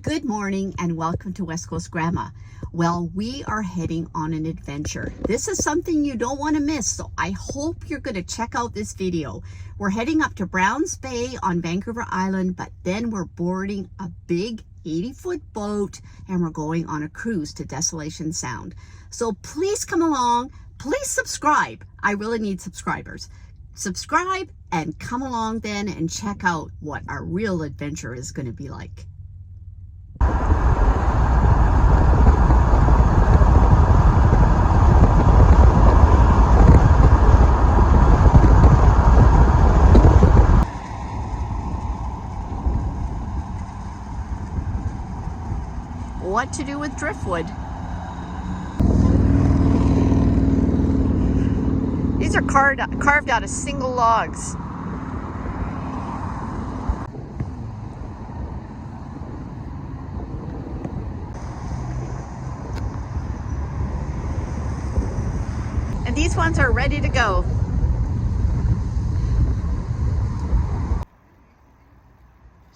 Good morning and welcome to West Coast Grandma. Well, we are heading on an adventure. This is something you don't want to miss, so I hope you're going to check out this video. We're heading up to Browns Bay on Vancouver Island, but then we're boarding a big 80-foot boat and we're going on a cruise to Desolation Sound. So please come along. Please subscribe. I really need subscribers. Subscribe and come along then and check out what our real adventure is going to be like. What to do with driftwood? These are carved out of single logs. And these ones are ready to go.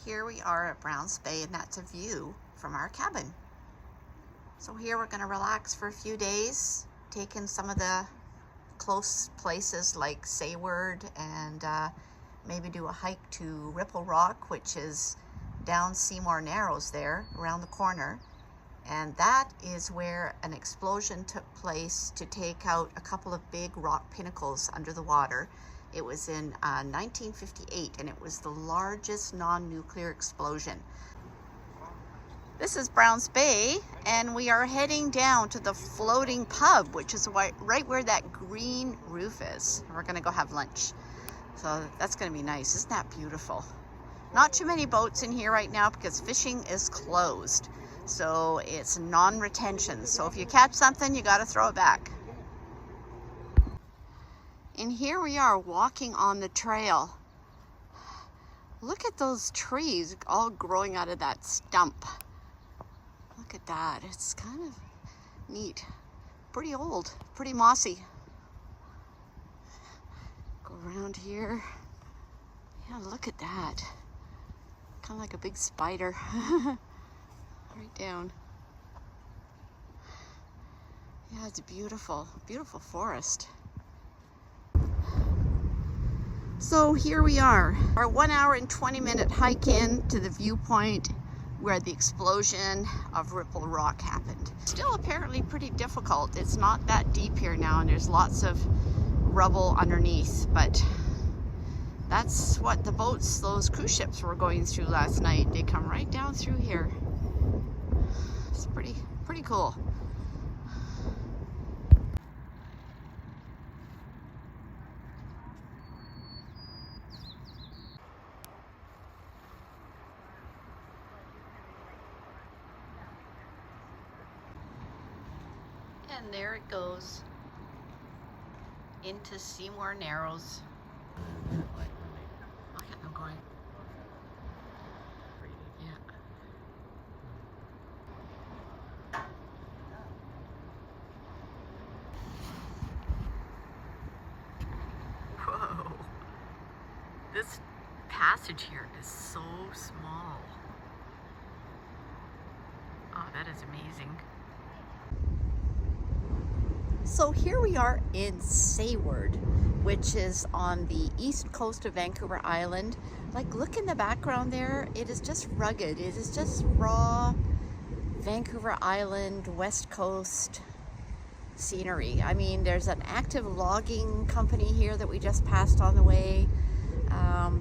Here we are at Browns Bay, and that's a view from our cabin. So here we're going to relax for a few days, take in some of the close places like Sayward, and maybe do a hike to Ripple Rock, which is down Seymour Narrows there around the corner. And that is where an explosion took place to take out a couple of big rock pinnacles under the water. It was in 1958, and it was the largest non-nuclear explosion. This is Browns Bay, and we are heading down to the floating pub, which is right where that green roof is. We're gonna go have lunch. So that's gonna be nice. Isn't that beautiful? Not too many boats in here right now because fishing is closed. So it's non-retention. So if you catch something, you gotta throw it back. And here we are walking on the trail. Look at those trees all growing out of that stump. Look at that. It's kind of neat. Pretty old, pretty mossy. Go around here. Yeah, look at that. Kind of like a big spider. Right down. Yeah, it's beautiful, beautiful forest. So here we are, our 1 hour and 20-minute hike in to the viewpoint where the explosion of Ripple Rock happened. Still apparently pretty difficult. It's not that deep here now, and there's lots of rubble underneath, but that's what the boats, those cruise ships were going through last night. They come right down through here. It's pretty cool. And there it goes into Seymour Narrows. Oh, yeah, I'm going. Yeah. Whoa. This passage here is so small. Oh, that is amazing. So here we are in Sayward, which is on the east coast of Vancouver Island. Like, look in the background there. It is just rugged. It is just raw Vancouver Island, west coast scenery. I mean, there's an active logging company here that we just passed on the way.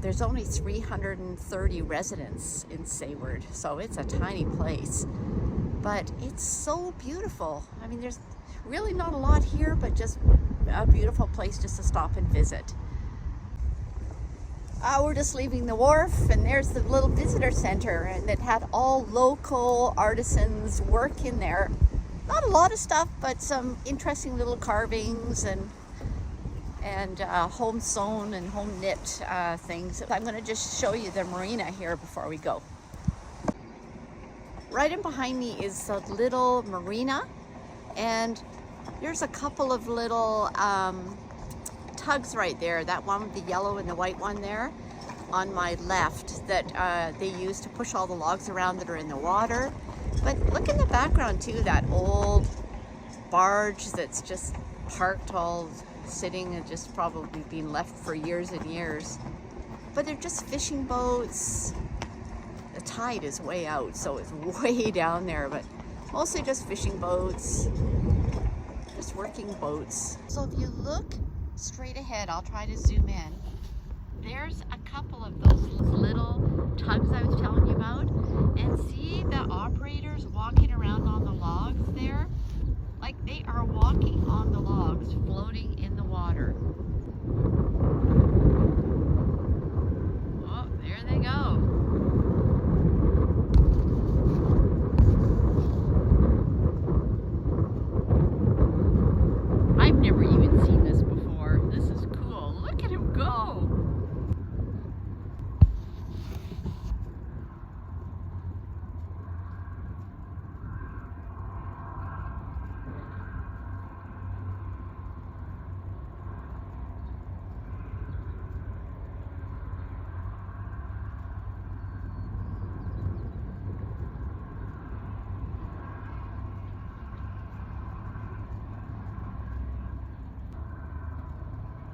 There's only 330 residents in Sayward, so it's a tiny place. But it's so beautiful. I mean, there's really not a lot here, but just a beautiful place just to stop and visit. We're just leaving the wharf, and there's the little visitor center, and it had all local artisans work in there. Not a lot of stuff, but some interesting little carvings and home sewn and home knit things. I'm going to just show you the marina here before we go. Right in behind me is a little marina, and there's a couple of little tugs right there. That one with the yellow and the white one there. on my left that they use to push all the logs around that are in the water. But look in the background too, that old barge that's just parked, all sitting and just probably been left for years and years. But they're just fishing boats. The tide is way out, so it's way down there, but mostly just fishing boats, just working boats. So if you look straight ahead, I'll try to zoom in. There's a couple of those little tugs I was telling you about, and see the operators walking around on the logs there? Like they are walking on the logs, floating in the water. Oh, there they go. I've never even seen this before. This is cool. Look at him go.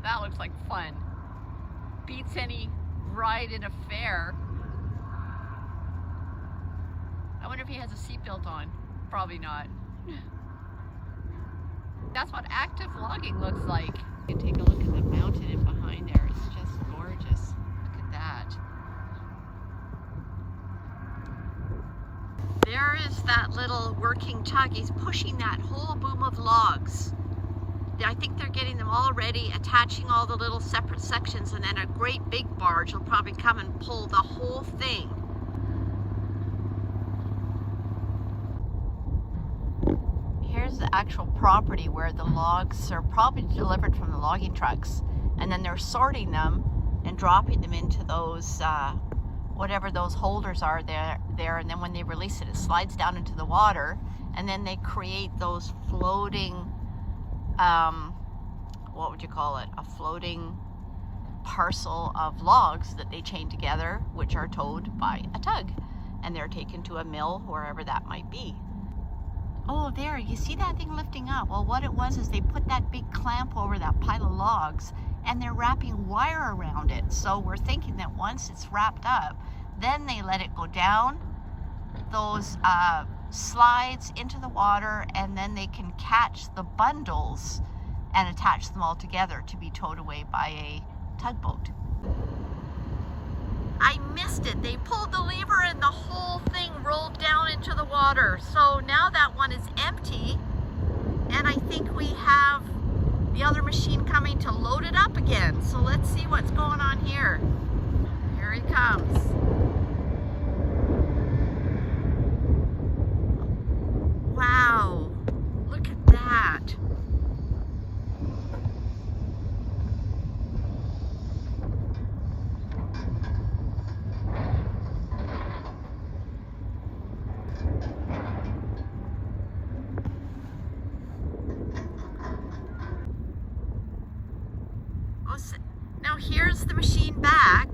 That looks like fun. Beats any ride in a fair. I wonder if he has a seatbelt on. Probably not. That's what active logging looks like. You can take a look at the mountain in behind there. It's just gorgeous. Look at that. There is that little working tug. He's pushing that whole boom of logs. I think they're getting them all ready, attaching all the little separate sections, and then a great big barge will probably come and pull the whole thing. Here's the actual property where the logs are probably delivered from the logging trucks, and then they're sorting them and dropping them into those whatever those holders are there, and then when they release it, it slides down into the water, and then they create those floating what would you call it? A floating parcel of logs that they chain together, which are towed by a tug, and they're taken to a mill, wherever that might be. Oh, there, you see that thing lifting up? Well, what it was is they put that big clamp over that pile of logs, and they're wrapping wire around it. So we're thinking that once it's wrapped up, then they let it go down those slides into the water, and then they can catch the bundles and attach them all together to be towed away by a tugboat. I missed it. They pulled the lever and the whole thing rolled down into the water. So now that one is empty, and I think we have the other machine coming to load it up again. So let's see what's going on here. Here he comes. Wow, look at that. Now here's the machine back.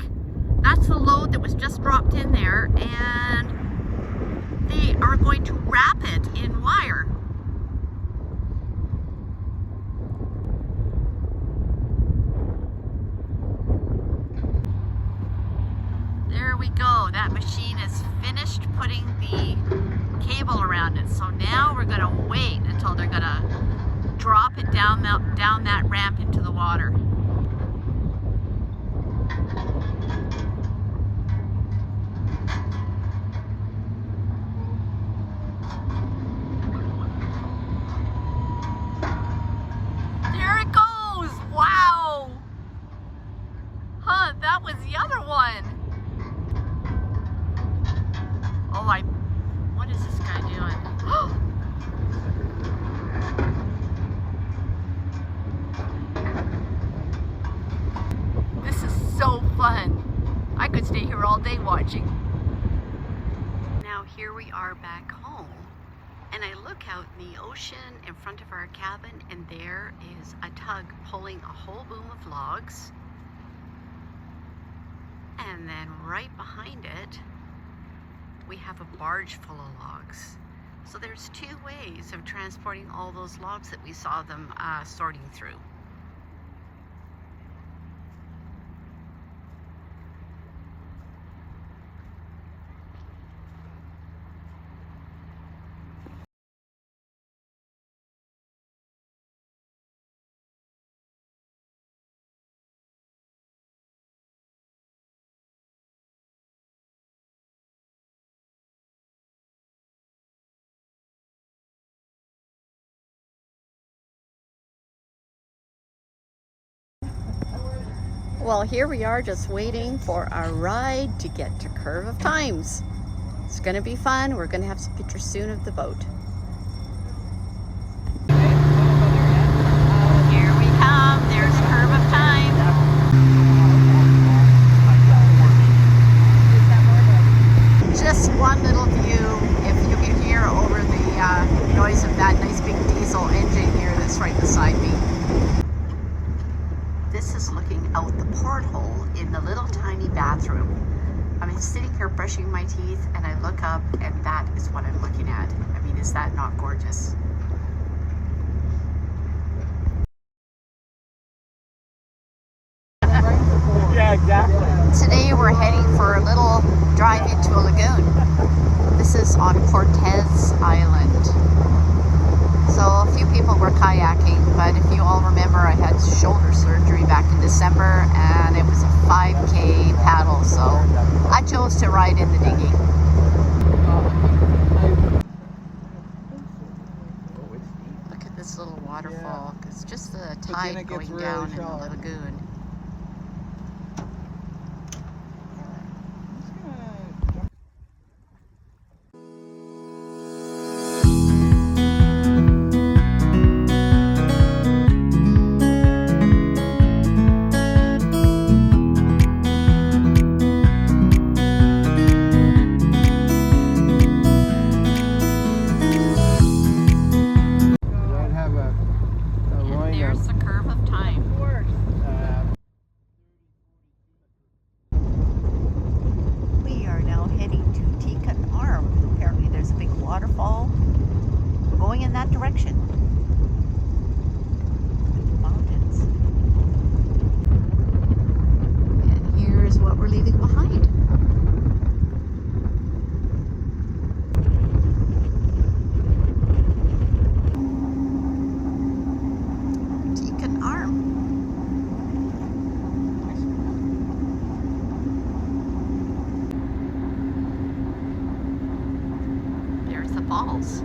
That's the load that was just dropped in there, and they are going to wrap it in wire. There we go. That machine is finished putting the cable around it. So now we're going to wait until they're going to drop it down that ramp into the water. There it goes! Wow! Huh, that was the other one. Oh, what is this guy doing? This is so fun. I could stay here all day watching. Now here we are back home, and I look out in the ocean in front of our cabin, and there is a tug pulling a whole boom of logs. And then right behind it, we have a barge full of logs. So there's two ways of transporting all those logs that we saw them sorting through. Well, here we are just waiting for our ride to get to Curve of Times. It's gonna be fun. We're gonna have some pictures soon of the boat. Here we come. There's Curve of Time. Just one little view. If you can hear over the noise of that nice big diesel engine here that's right beside me. This is looking out the porthole in the little tiny bathroom. I'm sitting here brushing my teeth and I look up and that is what I'm looking at. I mean, is that not gorgeous? Yeah, exactly. Today we're heading for a little drive into a lagoon. This is on Cortez Island. So a few people were kayaking, but if you all remember, I had shoulder surgery back in December and it was a 5K paddle, so I chose to ride in the dinghy. Look at this little waterfall. It's just the tide going down in the lagoon. There's the Curve of Time. We are now heading to Tecan Arm. Apparently there's a big waterfall going in that direction. Mountains. And here's what we're leaving behind. Falls.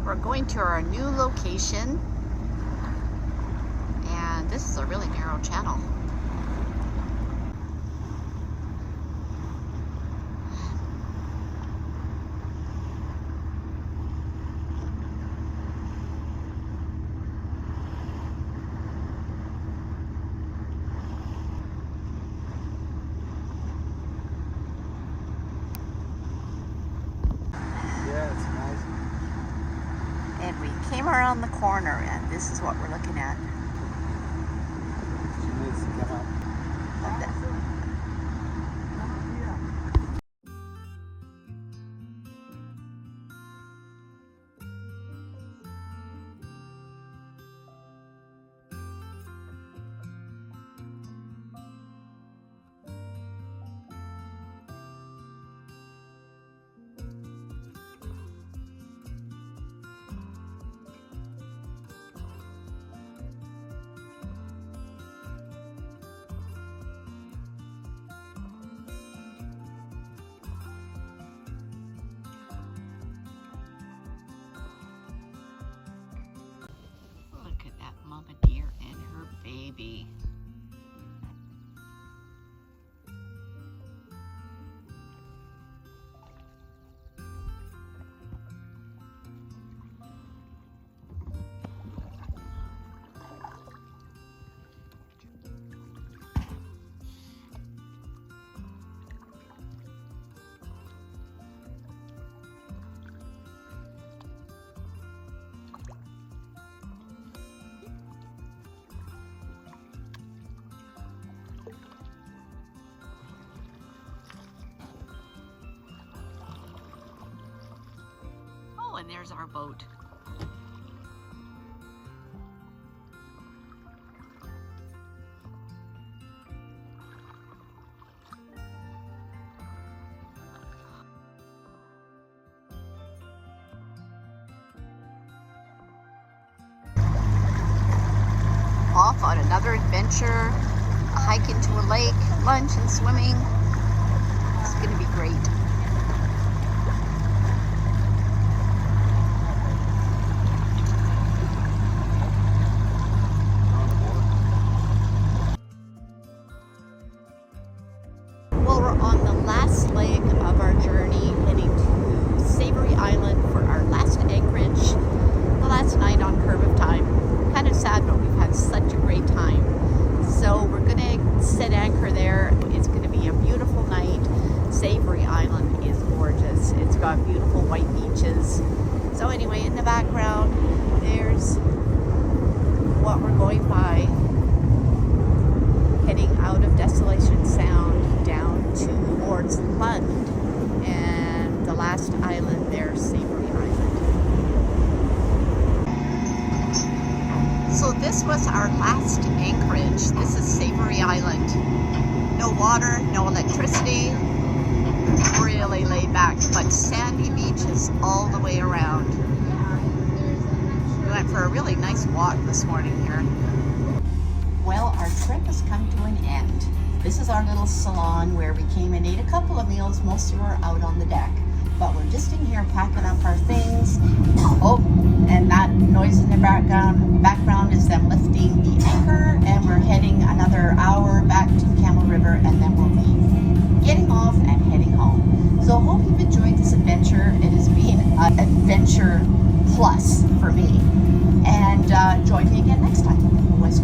We're going to our new location, and this is a really narrow channel. And we came around the corner, and this is what we're looking at. She needs to come up. be. Oh, and there's our boat. Off on another adventure, a hike into a lake, lunch and swimming. It's going to be great. Well, we're on the last leg of our journey, heading to Sayward Island for our last anchorage. The last night on Curve of Time. Kind of sad, but we've had such a great time. So we're gonna set anchor there. It's gonna be a beautiful night. Sayward Island is gorgeous. It's got beautiful white beaches. So anyway, in the background, there's what we're going by, heading out of Desolation Sound down towards Lund, and the last island there, Sayward Island. So this was our last anchorage. This is Sayward Island. No water, no electricity, really laid back, but sandy beaches all the way around. We went for a really nice walk this morning here. Well, our trip has come to an end. This is our little salon where we came and ate a couple of meals. Most of you are out on the deck, but we're just in here packing up our things. Oh, and that noise in the background is them lifting the anchor, and we're heading another hour back to Camel River, and then we'll be getting off and heading home. So hope you've enjoyed this adventure. It has been an adventure plus for me, and join me again next time. West